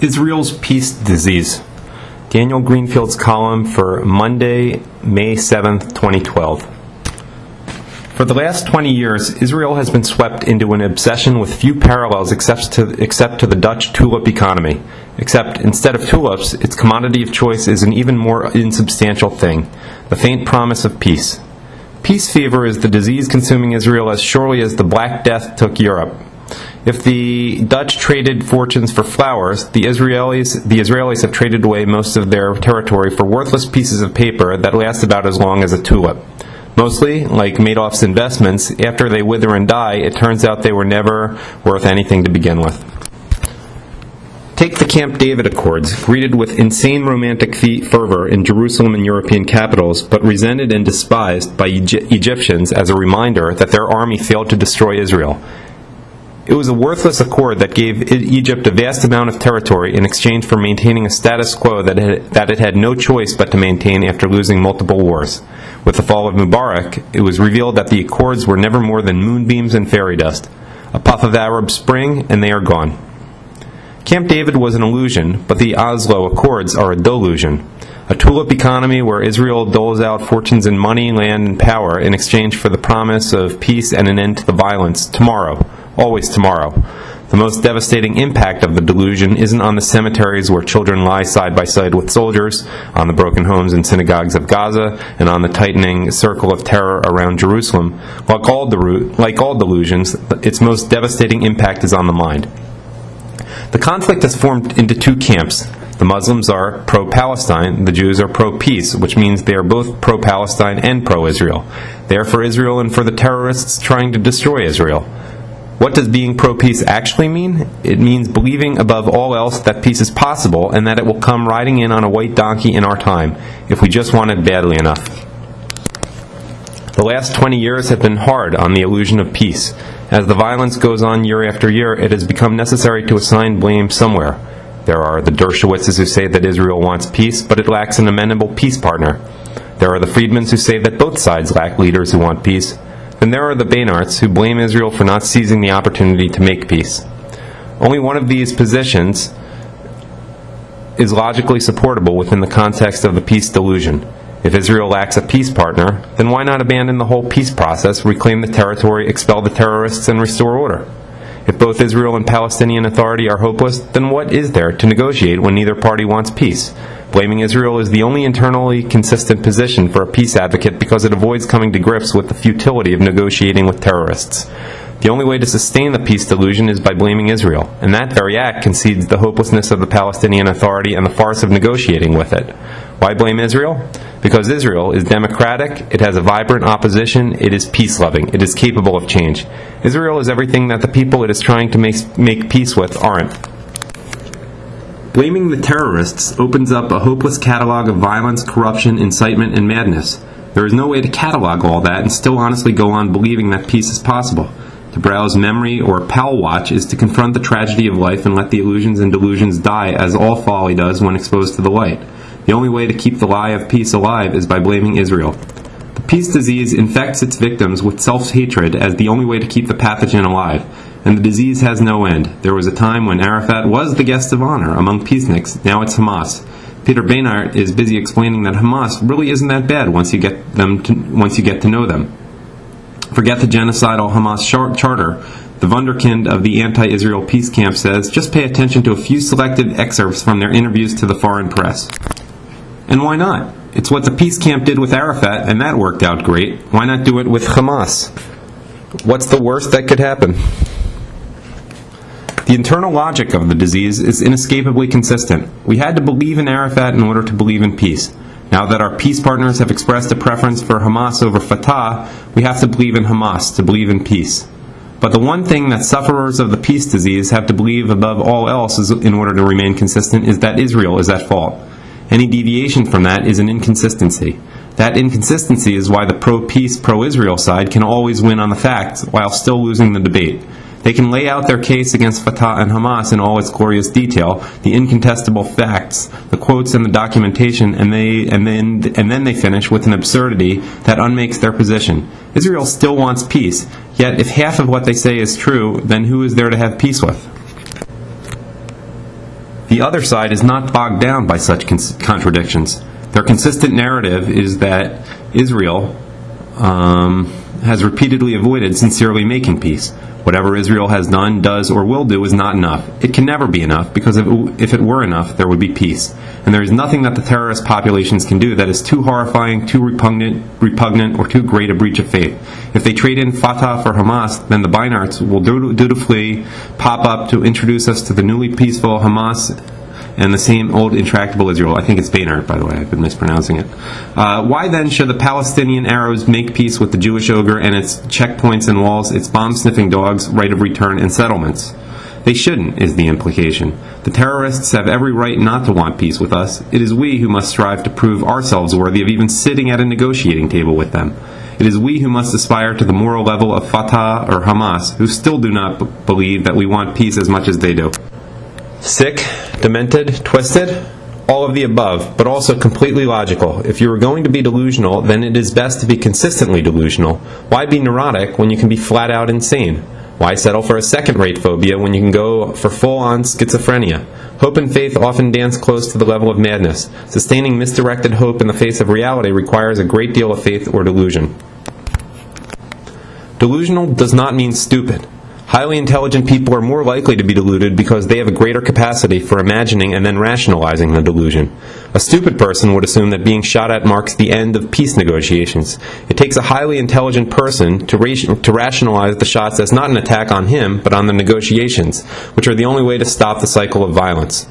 Israel's Peace Disease. Daniel Greenfield's column for Monday, May 7th, 2012. For the last 20 years, Israel has been swept into an obsession with few parallels except to the Dutch tulip economy. Except, instead of tulips, its commodity of choice is an even more insubstantial thing, the faint promise of peace. Peace fever is the disease consuming Israel as surely as the Black Death took Europe. If the Dutch traded fortunes for flowers, the Israelis have traded away most of their territory for worthless pieces of paper that last about as long as a tulip. Mostly, like Madoff's investments, after they wither and die, it turns out they were never worth anything to begin with. Take the Camp David Accords, greeted with insane romantic fervor in Jerusalem and European capitals, but resented and despised by Egyptians as a reminder that their army failed to destroy Israel. It was a worthless accord that gave Egypt a vast amount of territory in exchange for maintaining a status quo that it had no choice but to maintain after losing multiple wars. With the fall of Mubarak, it was revealed that the accords were never more than moonbeams and fairy dust. A puff of Arab Spring, and they are gone. Camp David was an illusion, but the Oslo Accords are a delusion. A tulip economy where Israel doles out fortunes in money, land, and power in exchange for the promise of peace and an end to the violence tomorrow. Always tomorrow. The most devastating impact of the delusion isn't on the cemeteries where children lie side by side with soldiers, on the broken homes and synagogues of Gaza, and on the tightening circle of terror around Jerusalem. Like all delusions, its most devastating impact is on the mind. The conflict has formed into two camps. The Muslims are pro-Palestine, the Jews are pro-peace, which means they are both pro-Palestine and pro-Israel. They are for Israel and for the terrorists trying to destroy Israel. What does being pro-peace actually mean? It means believing above all else that peace is possible and that it will come riding in on a white donkey in our time, if we just want it badly enough. The last 20 years have been hard on the illusion of peace. As the violence goes on year after year, it has become necessary to assign blame somewhere. There are the Dershowitzes who say that Israel wants peace, but it lacks an amenable peace partner. There are the Friedmans who say that both sides lack leaders who want peace. And there are the Baynarts who blame Israel for not seizing the opportunity to make peace. Only one of these positions is logically supportable within the context of the peace delusion. If Israel lacks a peace partner, then why not abandon the whole peace process, reclaim the territory, expel the terrorists, and restore order? If both Israel and Palestinian Authority are hopeless, then what is there to negotiate when neither party wants peace? Blaming Israel is the only internally consistent position for a peace advocate because it avoids coming to grips with the futility of negotiating with terrorists. The only way to sustain the peace delusion is by blaming Israel, and that very act concedes the hopelessness of the Palestinian Authority and the farce of negotiating with it. Why blame Israel? Because Israel is democratic, it has a vibrant opposition, it is peace-loving, it is capable of change. Israel is everything that the people it is trying to make peace with aren't. Blaming the terrorists opens up a hopeless catalog of violence, corruption, incitement, and madness. There is no way to catalog all that and still honestly go on believing that peace is possible. To browse memory or pal watch is to confront the tragedy of life and let the illusions and delusions die, as all folly does when exposed to the light. The only way to keep the lie of peace alive is by blaming Israel. The peace disease infects its victims with self-hatred as the only way to keep the pathogen alive, and the disease has no end. There was a time when Arafat was the guest of honor among peaceniks, now it's Hamas. Peter Baynart is busy explaining that Hamas really isn't that bad once you get to know them. Forget the genocidal Hamas charter. The wunderkind of the anti-Israel peace camp says, just pay attention to a few selected excerpts from their interviews to the foreign press. And why not? It's what the peace camp did with Arafat, and that worked out great. Why not do it with Hamas? What's the worst that could happen? The internal logic of the disease is inescapably consistent. We had to believe in Arafat in order to believe in peace. Now that our peace partners have expressed a preference for Hamas over Fatah, we have to believe in Hamas to believe in peace. But the one thing that sufferers of the peace disease have to believe above all else in order to remain consistent is that Israel is at fault. Any deviation from that is an inconsistency. That inconsistency is why the pro-peace, pro-Israel side can always win on the facts while still losing the debate. They can lay out their case against Fatah and Hamas in all its glorious detail, the incontestable facts, the quotes and the documentation, and then they finish with an absurdity that unmakes their position. Israel still wants peace, yet if half of what they say is true, then who is there to have peace with? The The other side is not bogged down by such contradictions. Their consistent narrative is that Israel has repeatedly avoided sincerely making peace. Whatever Israel has done, does, or will do is not enough. It can never be enough, because if it were enough, there would be peace. And there is nothing that the terrorist populations can do that is too horrifying, too repugnant, or too great a breach of faith. If they trade in Fatah for Hamas, then the Beinarts will dutifully pop up to introduce us to the newly peaceful Hamas and the same old intractable Israel. I think it's Beinart, by the way. I've been mispronouncing it. Why then should the Palestinian Arabs make peace with the Jewish ogre and its checkpoints and walls, its bomb-sniffing dogs, right of return, and settlements? They shouldn't, is the implication. The terrorists have every right not to want peace with us. It is we who must strive to prove ourselves worthy of even sitting at a negotiating table with them. It is we who must aspire to the moral level of Fatah or Hamas, who still do not believe that we want peace as much as they do. Sick, demented, twisted? All of the above, but also completely logical. If you are going to be delusional, then it is best to be consistently delusional. Why be neurotic when you can be flat out insane? Why settle for a second-rate phobia when you can go for full-on schizophrenia? Hope and faith often dance close to the level of madness. Sustaining misdirected hope in the face of reality requires a great deal of faith or delusion. Delusional does not mean stupid. Highly intelligent people are more likely to be deluded because they have a greater capacity for imagining and then rationalizing the delusion. A stupid person would assume that being shot at marks the end of peace negotiations. It takes a highly intelligent person to rationalize the shots as not an attack on him, but on the negotiations, which are the only way to stop the cycle of violence.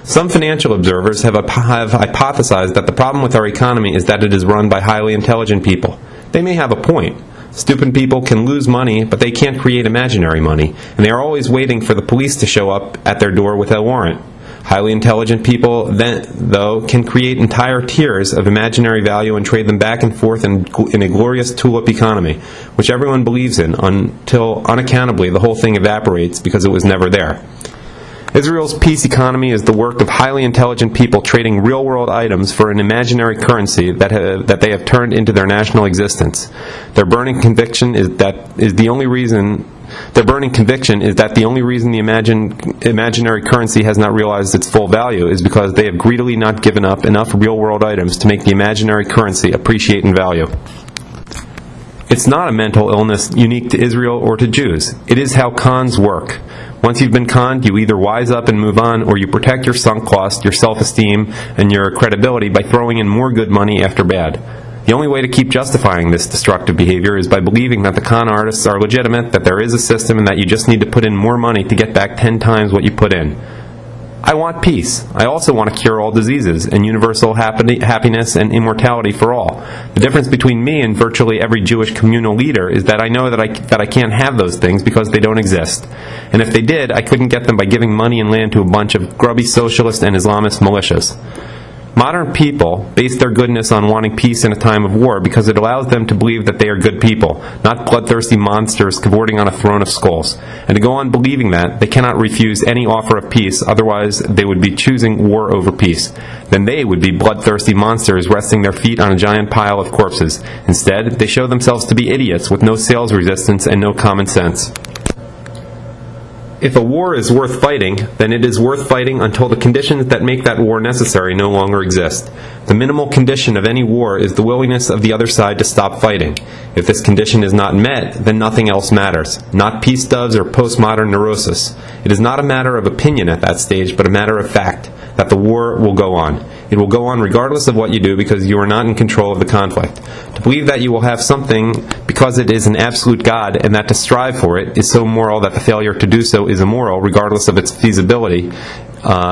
Some financial observers have hypothesized that the problem with our economy is that it is run by highly intelligent people. They may have a point. Stupid people can lose money, but they can't create imaginary money, and they are always waiting for the police to show up at their door with a warrant. Highly intelligent people, though, can create entire tiers of imaginary value and trade them back and forth in a glorious tulip economy, which everyone believes in, until unaccountably the whole thing evaporates because it was never there. Israel's peace economy is the work of highly intelligent people trading real-world items for an imaginary currency that they have turned into their national existence. Their burning conviction is that the only reason the imaginary currency has not realized its full value is because they have greedily not given up enough real-world items to make the imaginary currency appreciate in value. It's not a mental illness unique to Israel or to Jews. It is how cons work. Once you've been conned, you either wise up and move on, or you protect your sunk cost, your self-esteem, and your credibility by throwing in more good money after bad. The only way to keep justifying this destructive behavior is by believing that the con artists are legitimate, that there is a system, and that you just need to put in more money to get back 10 times what you put in. I want peace. I also want to cure all diseases and universal happiness and immortality for all. The difference between me and virtually every Jewish communal leader is that I know that I can't have those things because they don't exist. And if they did, I couldn't get them by giving money and land to a bunch of grubby socialist and Islamist militias. Modern people base their goodness on wanting peace in a time of war because it allows them to believe that they are good people, not bloodthirsty monsters cavorting on a throne of skulls. And to go on believing that, they cannot refuse any offer of peace, otherwise they would be choosing war over peace. Then they would be bloodthirsty monsters resting their feet on a giant pile of corpses. Instead, they show themselves to be idiots with no sales resistance and no common sense. If a war is worth fighting, then it is worth fighting until the conditions that make that war necessary no longer exist. The minimal condition of any war is the willingness of the other side to stop fighting. If this condition is not met, then nothing else matters. Not peace doves or postmodern neurosis. It is not a matter of opinion at that stage, but a matter of fact, that the war will go on. It will go on regardless of what you do because you are not in control of the conflict. To believe that you will have something because it is an absolute God and that to strive for it is so moral that the failure to do so is immoral regardless of its feasibility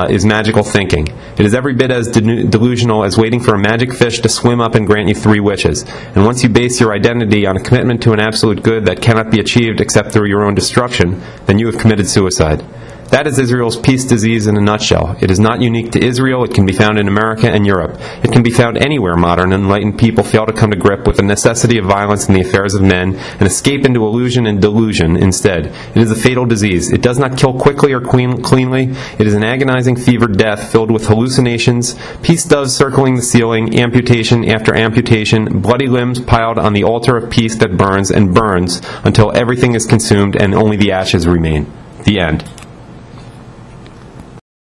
is magical thinking. It is every bit as delusional as waiting for a magic fish to swim up and grant you 3 wishes. And once you base your identity on a commitment to an absolute good that cannot be achieved except through your own destruction, then you have committed suicide. That is Israel's peace disease in a nutshell. It is not unique to Israel. It can be found in America and Europe. It can be found anywhere modern and enlightened people fail to come to grip with the necessity of violence in the affairs of men and escape into illusion and delusion instead. It is a fatal disease. It does not kill quickly or cleanly. It is an agonizing fevered death filled with hallucinations, peace doves circling the ceiling, amputation after amputation, bloody limbs piled on the altar of peace that burns and burns until everything is consumed and only the ashes remain. The end.